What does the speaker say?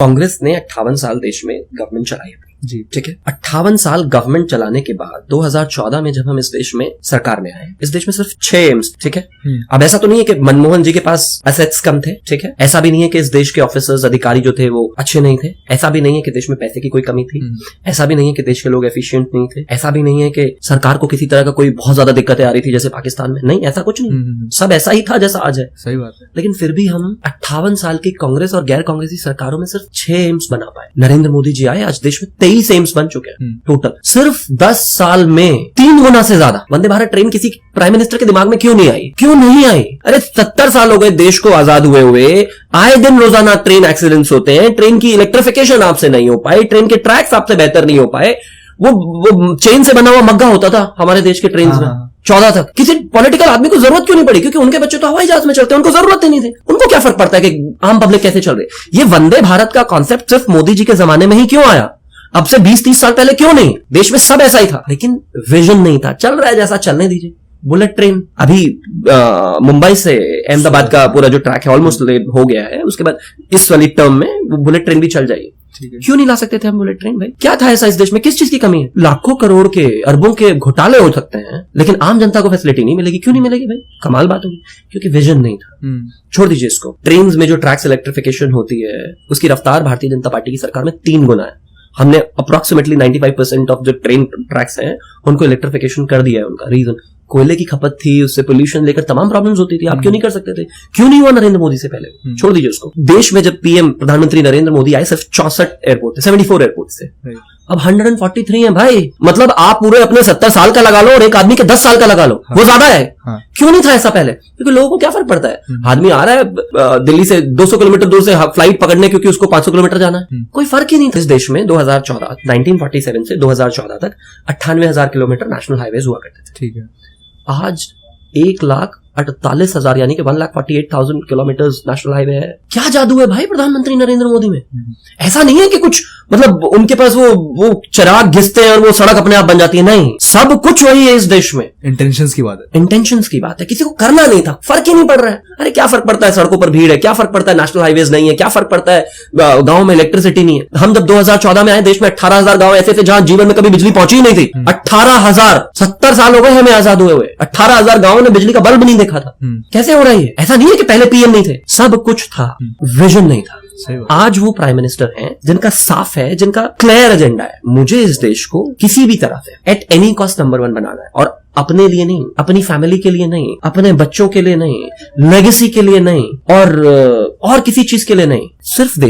कांग्रेस ने 58 साल देश में गवर्नमेंट चलाई जी, ठीक है। 58 साल गवर्नमेंट चलाने के बाद 2014 में जब हम इस देश में सरकार में आए, इस देश में सिर्फ 6 एम्स, ठीक है। अब ऐसा तो नहीं है कि मनमोहन जी के पास एसेट्स कम थे, ठीक है। ऐसा भी नहीं है कि इस देश के ऑफिसर्स अधिकारी जो थे वो अच्छे नहीं थे। ऐसा भी नहीं है कि देश में पैसे की कोई कमी थी। ऐसा भी नहीं है कि देश के लोग एफिशिएंट नहीं थे। ऐसा भी नहीं है कि सरकार को किसी तरह का कोई बहुत ज्यादा दिक्कतें आ रही थी जैसे पाकिस्तान में। नहीं, ऐसा कुछ नहीं। सब ऐसा ही था जैसा आज है। सही बात है। लेकिन फिर भी हम 58 साल की कांग्रेस और गैर कांग्रेसी सरकारों में सिर्फ 6 एम्स बना पाए। नरेंद्र मोदी जी आए, आज देश में 23 एम्स बन चुके हैं टोटल। सिर्फ 10 साल में 3 गुना से ज्यादा। वंदे भारत ट्रेन किसी प्राइम मिनिस्टर के दिमाग में क्यों नहीं आई? क्यों नहीं आई? अरे 70 साल हो गए देश को आजाद हुए। आए दिन रोजाना ट्रेन एक्सीडेंट्स होते हैं। ट्रेन की इलेक्ट्रिफिकेशन आपसे नहीं हो पाई, ट्रेन के ट्रैक्स आपसे बेहतर नहीं हो पाए। वो चेन से बना हुआ मग्गा होता था हमारे देश के ट्रेन में 14 तक। किसी पॉलिटिकल आदमी को जरूरत क्यों नहीं पड़ी? क्योंकि उनके बच्चे तो हवाई जहाज में चलते हैं, उनको जरूरत ही नहीं थी। उनको क्या फर्क पड़ता है कि आम पब्लिक कैसे चल रही। ये वंदे भारत का कॉन्सेप्ट सिर्फ मोदी जी के जमाने में ही क्यों आया? अब से 20-30 साल पहले क्यों नहीं? देश में सब ऐसा ही था, लेकिन विजन नहीं था। चल रहा है जैसा चलने दीजिए। बुलेट ट्रेन अभी मुंबई से अहमदाबाद का पूरा जो ट्रैक है ऑलमोस्ट हो गया है। उसके बाद इस वाली टर्म में वो बुलेट ट्रेन भी चल जाएगी। क्यों नहीं ला सकते थे हम बुलेट ट्रेन? भाई क्या था ऐसा इस देश में? किस चीज की कमी है? लाखों करोड़ के अरबों के घोटाले हो सकते हैं, लेकिन आम जनता को फैसिलिटी नहीं मिलेगी। क्यों नहीं मिलेगी भाई? कमाल बात होगी। क्योंकि विजन नहीं था। छोड़ दीजिए इसको। ट्रेन में जो ट्रैक्स इलेक्ट्रिफिकेशन होती है उसकी रफ्तार भारतीय जनता पार्टी की सरकार में 3 गुना है। हमने अप्रोक्सीमेटली 95% ऑफ जो ट्रेन ट्रैक्स हैं उनको इलेक्ट्रिफिकेशन कर दिया है। उनका रीजन कोयले की खपत थी, उससे पोल्यूशन लेकर तमाम प्रॉब्लम्स होती थी। आप क्यों नहीं कर सकते थे? क्यों नहीं हुआ नरेंद्र मोदी से पहले? छोड़ दीजिए उसको। देश में जब पीएम प्रधानमंत्री नरेंद्र मोदी आए सिर्फ 64 एयरपोर्ट थे, 74 एयरपोर्ट थे। अब 143 है भाई। मतलब आप पूरे अपने 70 साल का लगा लो और एक आदमी के 10 साल का लगा लो। वो ज्यादा है। क्यों नहीं था ऐसा पहले? क्योंकि लोगों को क्या फर्क पड़ता है? आदमी आ रहा है दिल्ली से 200 किलोमीटर दूर से फ्लाइट पकड़ने क्योंकि उसको 500 किलोमीटर जाना है। कोई फर्क ही नहीं था। इस देश में 1947 से 2014 तक 98,000 किलोमीटर नेशनल हाईवेज हुआ करते थे, ठीक है। आज 1,48,000 यानी कि 1,48,000 किलोमीटर नेशनल हाईवे है। क्या जादू है भाई प्रधानमंत्री नरेंद्र मोदी में? ऐसा नहीं है कि कुछ मतलब उनके पास वो चिराग घिसते हैं और वो सड़क अपने आप बन जाती है। नहीं, सब कुछ वही है इस देश में। इंटेंशंस की बात है। इंटेंशंस की बात है। किसी को करना नहीं था, फर्क ही नहीं पड़ रहा है। अरे क्या फर्क पड़ता है? सड़कों पर भीड़ है, क्या फर्क पड़ता है? नेशनल हाईवेज नहीं है, क्या फर्क पड़ता है? गांव में इलेक्ट्रिसिटी नहीं है। हम जब 2014 में आए देश में 18,000 गांव ऐसे थे जहां जीवन में कभी बिजली पहुंची ही नहीं थी। 18,000। 70 साल हो गए हमें आजाद हुए। 18,000 गांवों ने बिजली का बल्ब नहीं देखा था। कैसे हो रहा है? ऐसा नहीं है कि पहले पीएम नहीं थे, सब कुछ था, विजन नहीं था। आज वो प्राइम मिनिस्टर हैं जिनका साफ है, जिनका क्लियर एजेंडा है। मुझे इस देश को किसी भी तरह से एट एनी कॉस्ट नंबर 1 बनाना है, और अपने लिए नहीं, अपनी फैमिली के लिए नहीं, अपने बच्चों के लिए नहीं, लेगेसी के लिए नहीं, और किसी चीज के लिए नहीं, सिर्फ देश